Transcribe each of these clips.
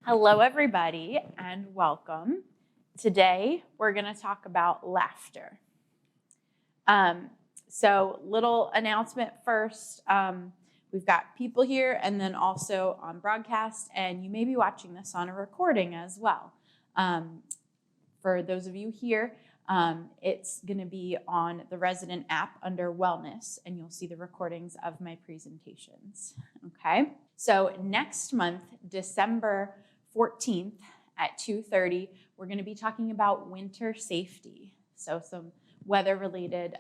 Hello, everybody, and welcome. Today, we're going to talk about laughter. So, little announcement first. We've got people here and then also on broadcast, and you may be watching this on a recording as well. For those of you here, it's going to be on the Resident app under Wellness, and you'll see the recordings of my presentations. Okay? So, next month, December 14th at 2:30, we're going to be talking about winter safety. So some weather-related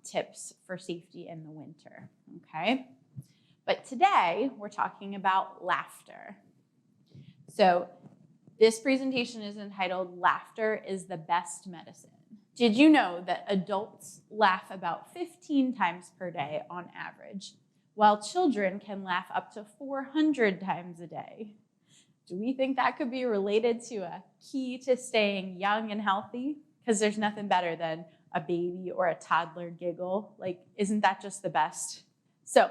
tips for safety in the winter, okay? But today, we're talking about laughter. So this presentation is entitled, Laughter is the Best Medicine. Did you know that adults laugh about 15 times per day on average, while children can laugh up to 400 times a day? Do we think that could be related to a key to staying young and healthy? Because there's nothing better than a baby or a toddler giggle. Like, isn't that just the best? So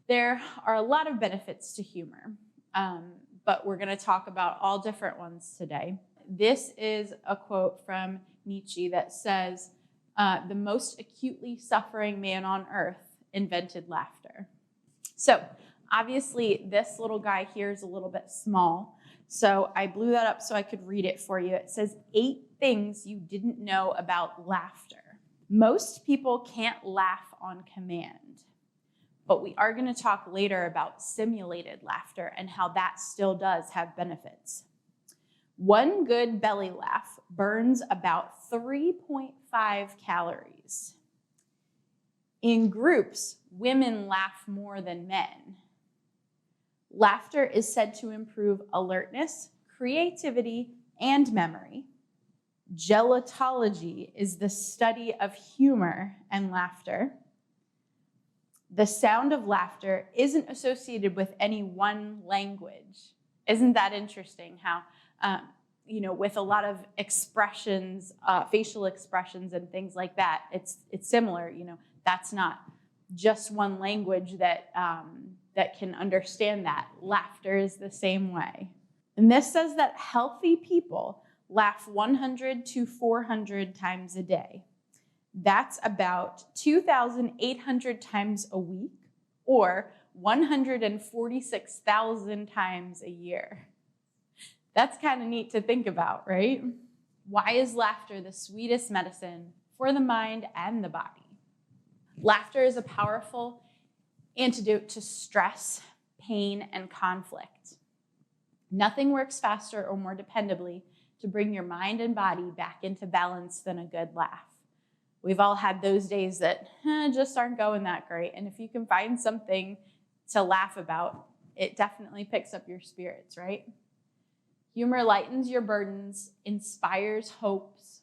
there are a lot of benefits to humor, but we're going to talk about all different ones today. This is a quote from Nietzsche that says, the most acutely suffering man on earth invented laughter. So obviously, this little guy here is a little bit small. So I blew that up so I could read it for you. It says 8 things you didn't know about laughter. Most people can't laugh on command, but we are going to talk later about simulated laughter and how that still does have benefits. One good belly laugh burns about 3.5 calories. In groups, women laugh more than men. Laughter is said to improve alertness, creativity, and memory. Gelotology is the study of humor and laughter. The sound of laughter isn't associated with any one language. Isn't that interesting how, with a lot of expressions, facial expressions and things like that, it's similar. That's not just one language that can understand that. Laughter is the same way. And this says that healthy people laugh 100 to 400 times a day. That's about 2,800 times a week, or 146,000 times a year. That's kind of neat to think about, right? Why is laughter the sweetest medicine for the mind and the body? Laughter is a powerful antidote to stress, pain, and conflict. Nothing works faster or more dependably to bring your mind and body back into balance than a good laugh. We've all had those days that just aren't going that great, and if you can find something to laugh about, it definitely picks up your spirits, right? Humor lightens your burdens, inspires hopes,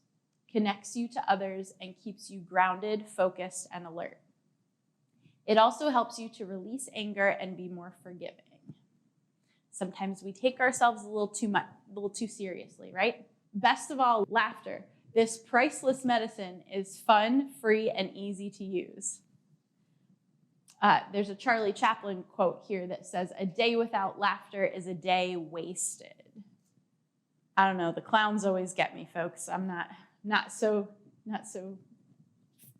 connects you to others, and keeps you grounded, focused, and alert. It also helps you to release anger and be more forgiving. Sometimes we take ourselves a little too seriously, right? Best of all, laughter. This priceless medicine is fun, free, and easy to use. There's a Charlie Chaplin quote here that says, "A day without laughter is a day wasted." I don't know, the clowns always get me, folks. I'm not so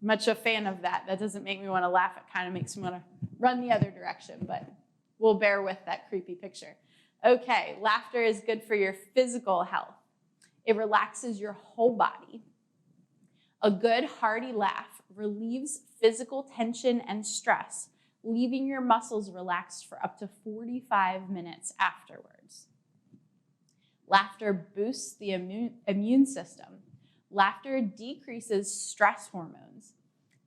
much a fan of that. That doesn't make me want to laugh. It kind of makes me want to run the other direction, but we'll bear with that creepy picture. Okay, laughter is good for your physical health. It relaxes your whole body. A good, hearty laugh relieves physical tension and stress, leaving your muscles relaxed for up to 45 minutes afterwards. Laughter boosts the immune system. Laughter decreases stress hormones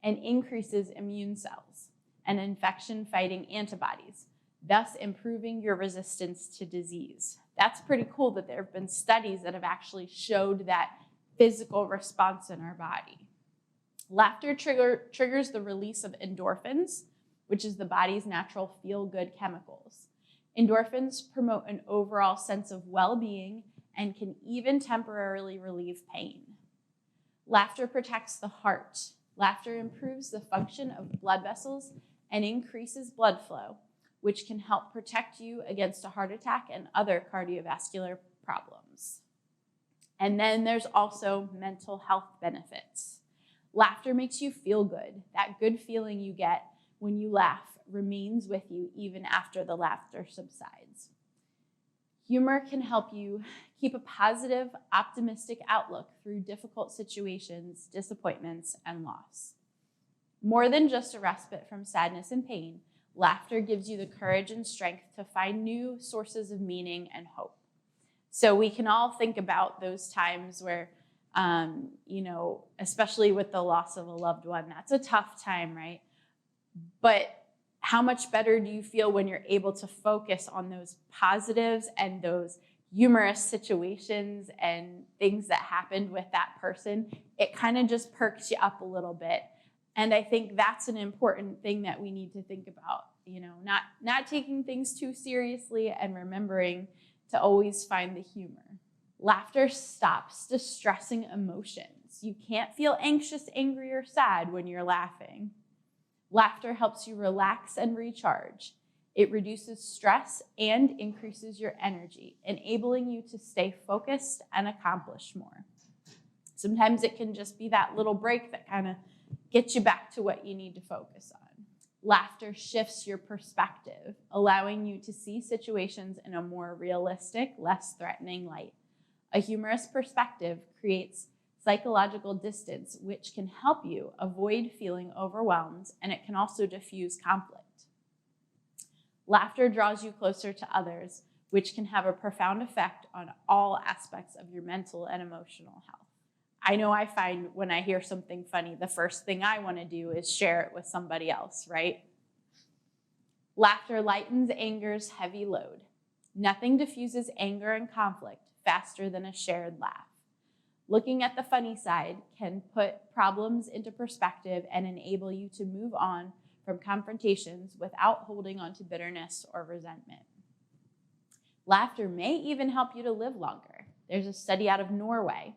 and increases immune cells and infection-fighting antibodies, thus improving your resistance to disease. That's pretty cool that there have been studies that have actually showed that physical response in our body. Laughter triggers the release of endorphins, which is the body's natural feel-good chemicals. Endorphins promote an overall sense of well-being and can even temporarily relieve pain. Laughter protects the heart. Laughter improves the function of blood vessels and increases blood flow, which can help protect you against a heart attack and other cardiovascular problems. And then there's also mental health benefits. Laughter makes you feel good. That good feeling you get when you laugh remains with you even after the laughter subsides. Humor can help you keep a positive, optimistic outlook through difficult situations, disappointments, and loss. More than just a respite from sadness and pain, laughter gives you the courage and strength to find new sources of meaning and hope. So we can all think about those times where, especially with the loss of a loved one, that's a tough time, right? But how much better do you feel when you're able to focus on those positives and those humorous situations and things that happened with that person? It kind of just perks you up a little bit. And I think that's an important thing that we need to think about, not taking things too seriously and remembering to always find the humor. Laughter stops distressing emotions. You can't feel anxious, angry, or sad when you're laughing. Laughter helps you relax and recharge. It reduces stress and increases your energy, enabling you to stay focused and accomplish more. Sometimes it can just be that little break that kind of gets you back to what you need to focus on. Laughter shifts your perspective, allowing you to see situations in a more realistic, less threatening light. A humorous perspective creates psychological distance, which can help you avoid feeling overwhelmed, and it can also diffuse conflict. Laughter draws you closer to others, which can have a profound effect on all aspects of your mental and emotional health. I know I find when I hear something funny, the first thing I want to do is share it with somebody else, right? Laughter lightens anger's heavy load. Nothing diffuses anger and conflict faster than a shared laugh. Looking at the funny side can put problems into perspective and enable you to move on from confrontations without holding on to bitterness or resentment. Laughter may even help you to live longer. There's a study out of Norway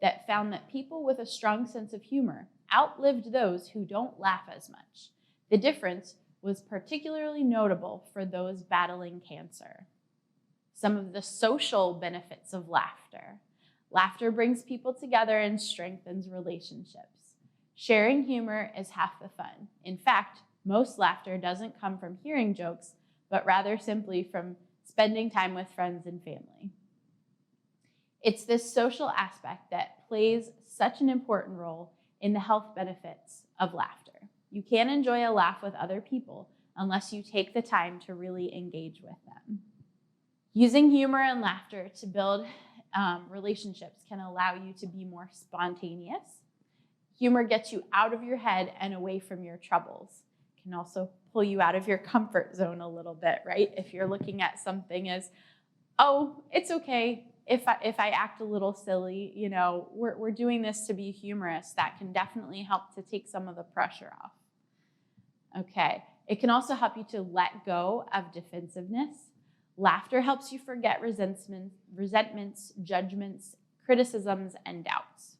that found that people with a strong sense of humor outlived those who don't laugh as much. The difference was particularly notable for those battling cancer. Some of the social benefits of laughter. Laughter brings people together and strengthens relationships. Sharing humor is half the fun. In fact, most laughter doesn't come from hearing jokes, but rather simply from spending time with friends and family. It's this social aspect that plays such an important role in the health benefits of laughter. You can't enjoy a laugh with other people unless you take the time to really engage with them. Using humor and laughter to build relationships can allow you to be more spontaneous. Humor gets you out of your head and away from your troubles. It can also pull you out of your comfort zone a little bit, right? If you're looking at something as, oh, it's okay if I act a little silly, we're doing this to be humorous. That can definitely help to take some of the pressure off. Okay, it can also help you to let go of defensiveness. Laughter helps you forget resentments, judgments, criticisms, and doubts.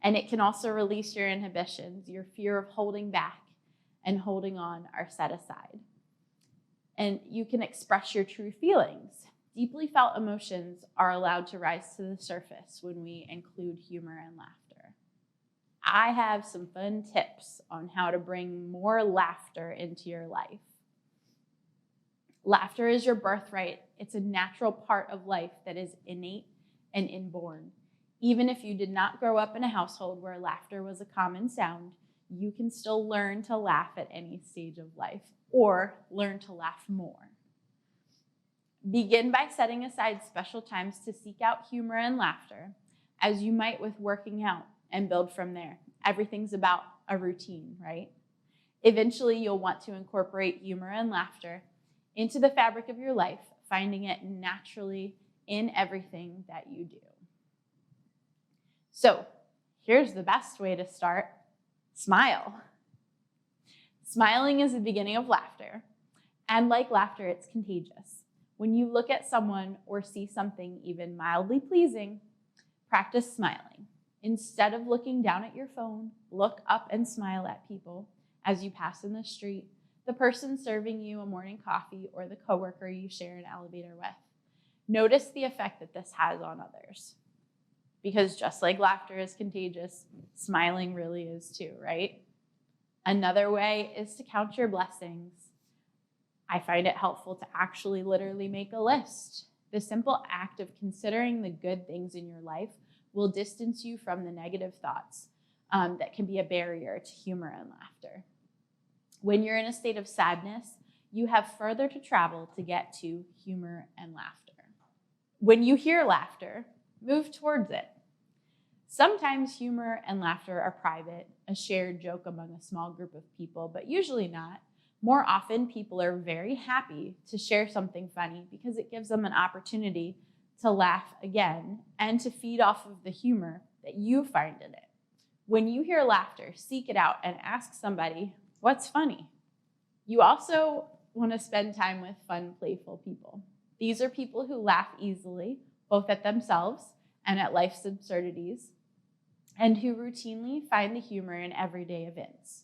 And it can also release your inhibitions. Your fear of holding back and holding on are set aside. And you can express your true feelings. Deeply felt emotions are allowed to rise to the surface when we include humor and laughter. I have some fun tips on how to bring more laughter into your life. Laughter is your birthright. It's a natural part of life that is innate and inborn. Even if you did not grow up in a household where laughter was a common sound, you can still learn to laugh at any stage of life or learn to laugh more. Begin by setting aside special times to seek out humor and laughter, as you might with working out, and build from there. Everything's about a routine, right? Eventually, you'll want to incorporate humor and laughter into the fabric of your life, finding it naturally in everything that you do. So, here's the best way to start. Smile. Smiling is the beginning of laughter, and like laughter, it's contagious. When you look at someone or see something even mildly pleasing, practice smiling. Instead of looking down at your phone, look up and smile at people as you pass in the street. the person serving you a morning coffee, or the coworker you share an elevator with. Notice the effect that this has on others. Because just like laughter is contagious, smiling really is too, right? Another way is to count your blessings. I find it helpful to actually literally make a list. The simple act of considering the good things in your life will distance you from the negative thoughts that can be a barrier to humor and laughter. When you're in a state of sadness, you have further to travel to get to humor and laughter. When you hear laughter, move towards it. Sometimes humor and laughter are private, a shared joke among a small group of people, but usually not. More often, people are very happy to share something funny because it gives them an opportunity to laugh again and to feed off of the humor that you find in it. When you hear laughter, seek it out and ask somebody, what's funny? You also want to spend time with fun, playful people. These are people who laugh easily, both at themselves and at life's absurdities, and who routinely find the humor in everyday events.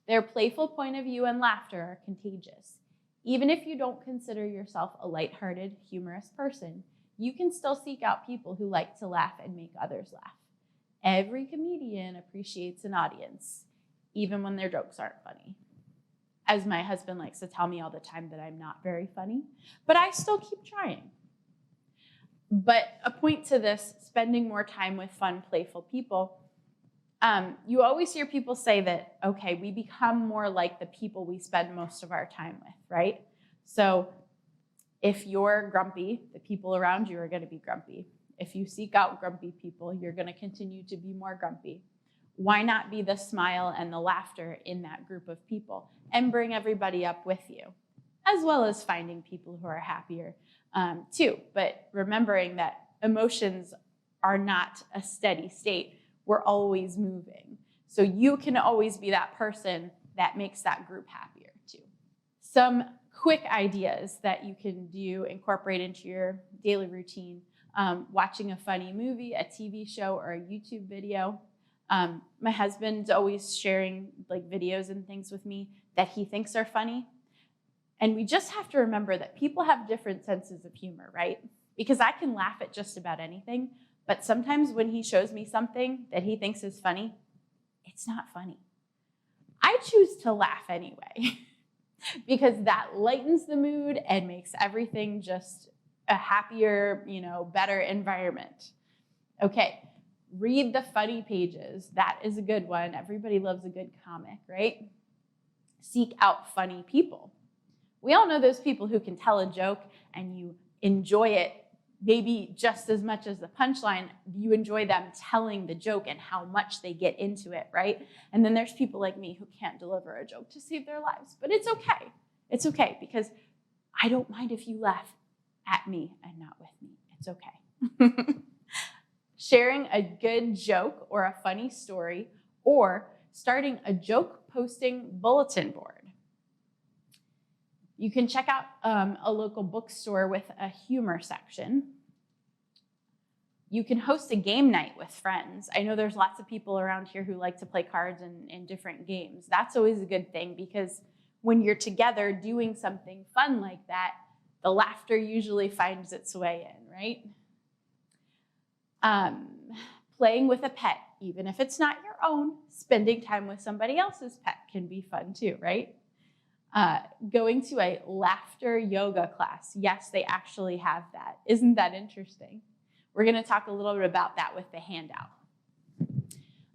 Their playful point of view and laughter are contagious. Even if you don't consider yourself a lighthearted, humorous person, you can still seek out people who like to laugh and make others laugh. Every comedian appreciates an audience, even when their jokes aren't funny. As my husband likes to tell me all the time that I'm not very funny, but I still keep trying. But a point to this, spending more time with fun, playful people, you always hear people say that, okay, we become more like the people we spend most of our time with, right? So if you're grumpy, the people around you are going to be grumpy. If you seek out grumpy people, you're going to continue to be more grumpy. Why not be the smile and the laughter in that group of people and bring everybody up with you, as well as finding people who are happier too. But remembering that emotions are not a steady state. We're always moving. So you can always be that person that makes that group happier too. Some quick ideas that you can do, incorporate into your daily routine. Watching a funny movie, a TV show, or a YouTube video. My husband's always sharing like videos and things with me that he thinks are funny. And we just have to remember that people have different senses of humor, right? Because I can laugh at just about anything, but sometimes when he shows me something that he thinks is funny, it's not funny. I choose to laugh anyway because that lightens the mood and makes everything just a happier, better environment. Okay, read the funny pages. That is a good one. Everybody loves a good comic, right? Seek out funny people. We all know those people who can tell a joke and you enjoy it maybe just as much as the punchline. You enjoy them telling the joke and how much they get into it, right? And then there's people like me who can't deliver a joke to save their lives. But it's okay. It's okay because I don't mind if you laugh at me and not with me. It's okay. Sharing a good joke or a funny story, or starting a joke posting bulletin board. You can check out a local bookstore with a humor section. You can host a game night with friends. I know there's lots of people around here who like to play cards in different games. That's always a good thing because when you're together doing something fun like that, the laughter usually finds its way in, right? Playing with a pet, even if it's not your own, spending time with somebody else's pet can be fun too, right? Going to a laughter yoga class. Yes, they actually have that. Isn't that interesting? We're going to talk a little bit about that with the handout.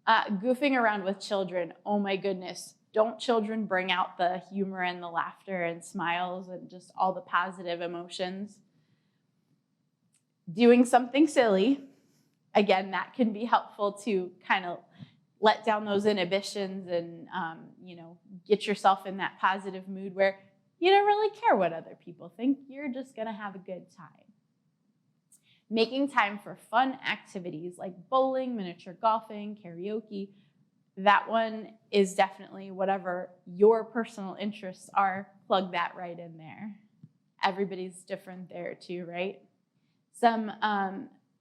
Goofing around with children. Oh my goodness. Don't children bring out the humor and the laughter and smiles and just all the positive emotions? Doing something silly. Again, that can be helpful to kind of let down those inhibitions and, get yourself in that positive mood where you don't really care what other people think. You're just going to have a good time. Making time for fun activities like bowling, miniature golfing, karaoke. That one is definitely whatever your personal interests are. Plug that right in there. Everybody's different there too, right? Some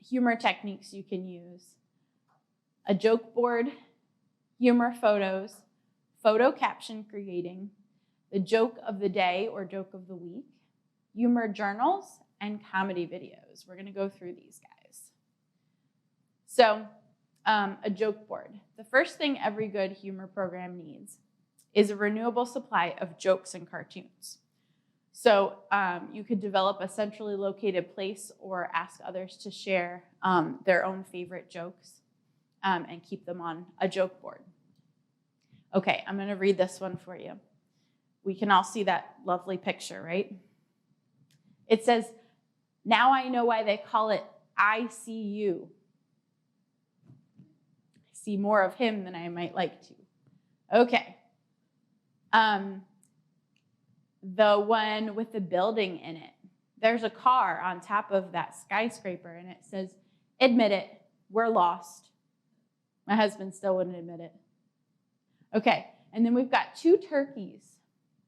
humor techniques you can use. A joke board, humor photos, photo caption creating, the joke of the day or joke of the week, humor journals, and comedy videos. We're going to go through these guys. So a joke board. The first thing every good humor program needs is a renewable supply of jokes and cartoons. So you could develop a centrally located place or ask others to share their own favorite jokes and keep them on a joke board. Okay, I'm going to read this one for you. We can all see that lovely picture, right? It says, "Now I know why they call it ICU. I see more of him than I might like to." Okay. The one with the building in it. There's a car on top of that skyscraper, and it says, "Admit it, we're lost." My husband still wouldn't admit it. Okay, and then we've got two turkeys.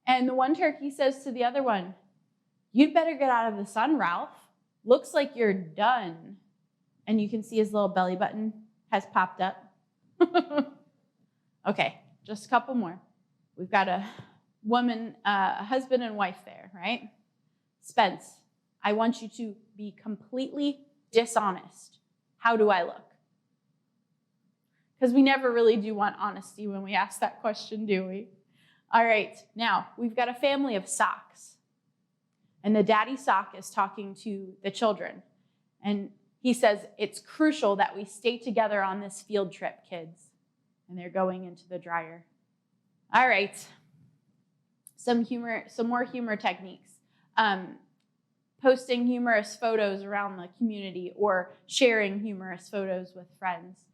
And the one turkey says to the other one, "You'd better get out of the sun, Ralph. Looks like you're done." And you can see his little belly button has popped up. Okay, just a couple more. We've got a woman, a husband and wife there, right? "Spence, I want you to be completely dishonest. How do I look?" Because we never really do want honesty when we ask that question, do we? All right, now we've got a family of socks. And the daddy sock is talking to the children. And he says, "It's crucial that we stay together on this field trip, kids." And they're going into the dryer. All right, some more humor techniques. Posting humorous photos around the community or sharing humorous photos with friends.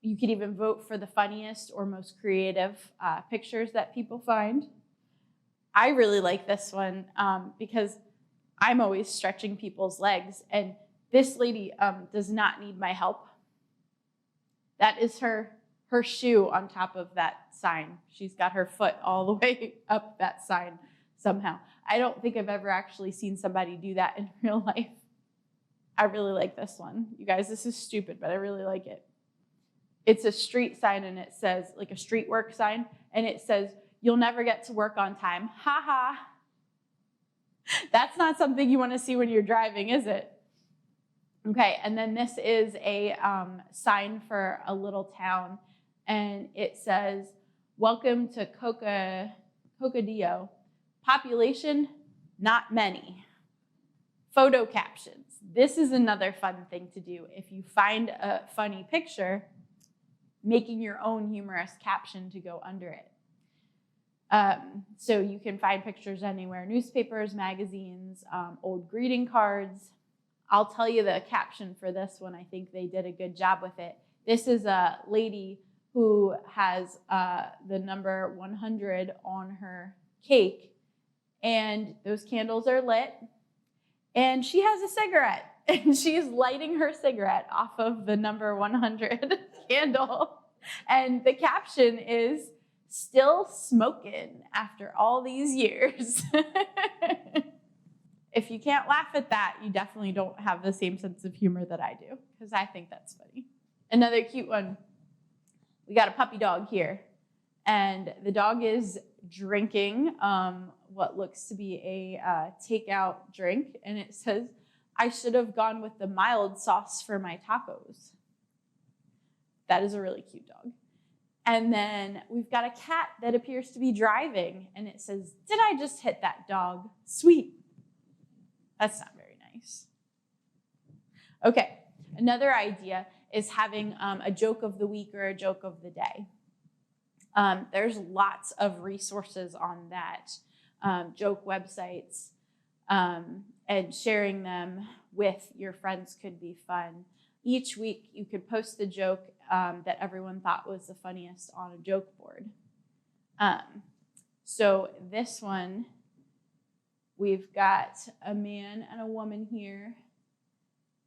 You could even vote for the funniest or most creative pictures that people find. I really like this one because I'm always stretching people's legs, and this lady does not need my help. That is her shoe on top of that sign. She's got her foot all the way up that sign somehow. I don't think I've ever actually seen somebody do that in real life. I really like this one. You guys, this is stupid, but I really like it. It's a street sign, and it says, like a street work sign, and it says, "You'll never get to work on time. Ha ha." That's not something you want to see when you're driving, is it? Okay, and then this is a sign for a little town, and it says, "Welcome to Cocodillo. Population, not many." Photo captions. This is another fun thing to do. If you find a funny picture, making your own humorous caption to go under it. So you can find pictures anywhere: newspapers, magazines, old greeting cards. I'll tell you the caption for this one. I think they did a good job with it. This is a lady who has the number 100 on her cake, and those candles are lit, and she has a cigarette, and she's lighting her cigarette off of the number 100 candle. And the caption is, "Still smoking after all these years." If you can't laugh at that, you definitely don't have the same sense of humor that I do, because I think that's funny. Another cute one. We got a puppy dog here, and the dog is drinking what looks to be a takeout drink, and it says, "I should have gone with the mild sauce for my tacos." That is a really cute dog. And then we've got a cat that appears to be driving, and it says, "Did I just hit that dog? Sweet." That's not very nice. Okay, another idea is having a joke of the week or a joke of the day. There's lots of resources on that, joke websites, and sharing them with your friends could be fun. Each week, you could post the joke that everyone thought was the funniest on a joke board. So this one, we've got a man and a woman here,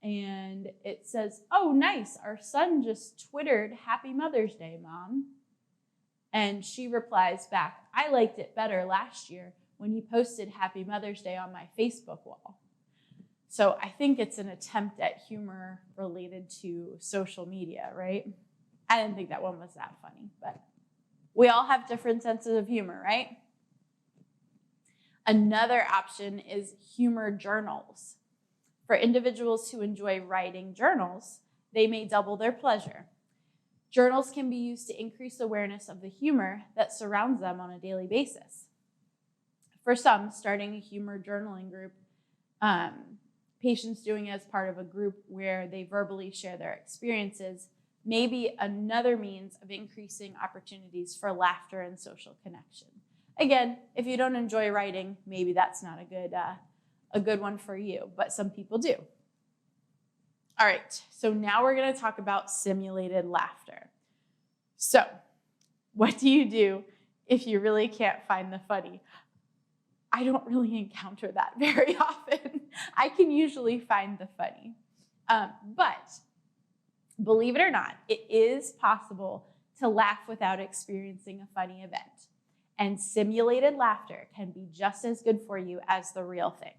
and it says, "Oh, nice, our son just twittered, 'Happy Mother's Day, Mom.'" And she replies back, "I liked it better last year when he posted 'Happy Mother's Day' on my Facebook wall." So I think it's an attempt at humor related to social media, right? I didn't think that one was that funny, but we all have different senses of humor, right? Another option is humor journals. For individuals who enjoy writing journals, they may double their pleasure. Journals can be used to increase awareness of the humor that surrounds them on a daily basis. For some, starting a humor journaling group, patients doing it as part of a group where they verbally share their experiences, may be another means of increasing opportunities for laughter and social connection. Again, if you don't enjoy writing, maybe that's not a good one for you, but some people do. All right, so now we're going to talk about simulated laughter. So, what do you do if you really can't find the funny? I don't really encounter that very often. I can usually find the funny. But believe it or not, it is possible to laugh without experiencing a funny event. And simulated laughter can be just as good for you as the real thing.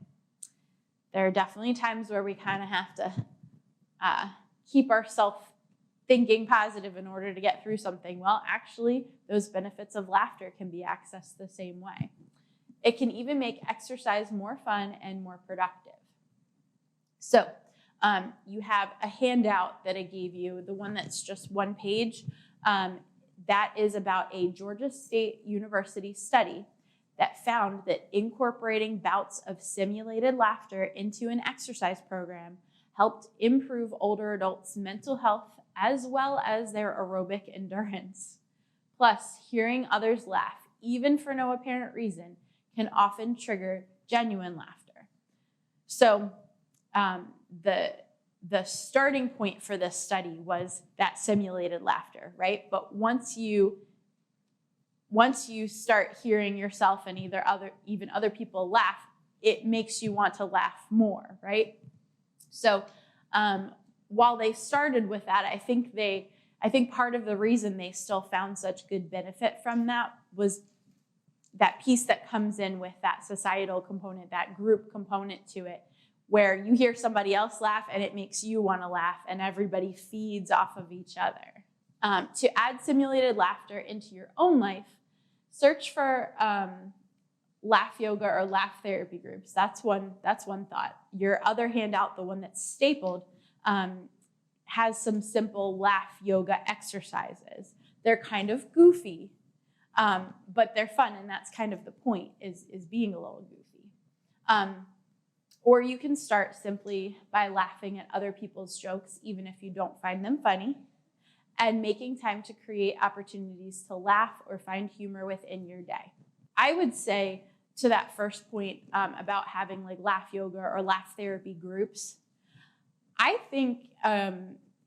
There are definitely times where we kind of have to keep ourselves thinking positive in order to get through something. Well, actually, those benefits of laughter can be accessed the same way. It can even make exercise more fun and more productive. So you have a handout that I gave you, the one that's just one page. That is about a Georgia State University study that found that incorporating bouts of simulated laughter into an exercise program helped improve older adults' mental health as well as their aerobic endurance. Plus, hearing others laugh, even for no apparent reason, can often trigger genuine laughter. So the starting point for this study was that simulated laughter, right? But once you start hearing yourself and even other people laugh, it makes you want to laugh more, right? So while they started with that, I think part of the reason they still found such good benefit from that was that piece that comes in with that societal component, that group component to it, where you hear somebody else laugh and it makes you want to laugh and everybody feeds off of each other. To add simulated laughter into your own life, search for laugh yoga or laugh therapy groups. That's one thought. Your other handout, the one that's stapled, has some simple laugh yoga exercises. They're kind of goofy, but they're fun, and that's kind of the point, is being a little goofy. Or you can start simply by laughing at other people's jokes, even if you don't find them funny, and making time to create opportunities to laugh or find humor within your day. I would say to that first point about having like laugh yoga or laugh therapy groups, I think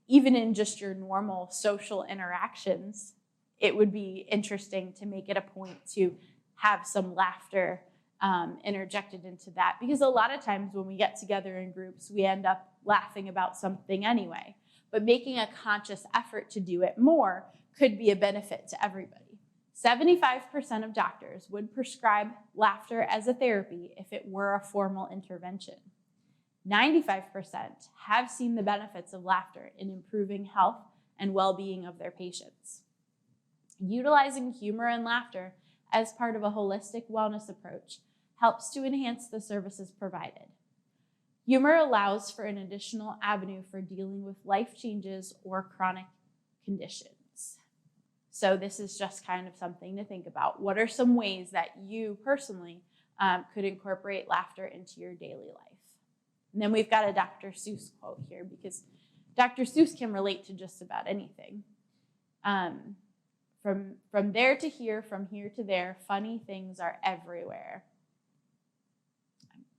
even in just your normal social interactions, it would be interesting to make it a point to have some laughter interjected into that, because a lot of times when we get together in groups, we end up laughing about something anyway. But making a conscious effort to do it more could be a benefit to everybody. 75% of doctors would prescribe laughter as a therapy if it were a formal intervention. 95% have seen the benefits of laughter in improving health and well-being of their patients. Utilizing humor and laughter as part of a holistic wellness approach helps to enhance the services provided. Humor allows for an additional avenue for dealing with life changes or chronic conditions. So this is just kind of something to think about. What are some ways that you personally could incorporate laughter into your daily life? And then we've got a Dr. Seuss quote here, because Dr. Seuss can relate to just about anything. From there to here, from here to there, funny things are everywhere.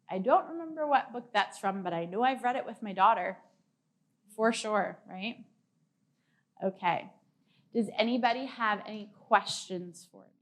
I don't remember what book that's from, but I know I've read it with my daughter for sure, right? Okay. Does anybody have any questions for me?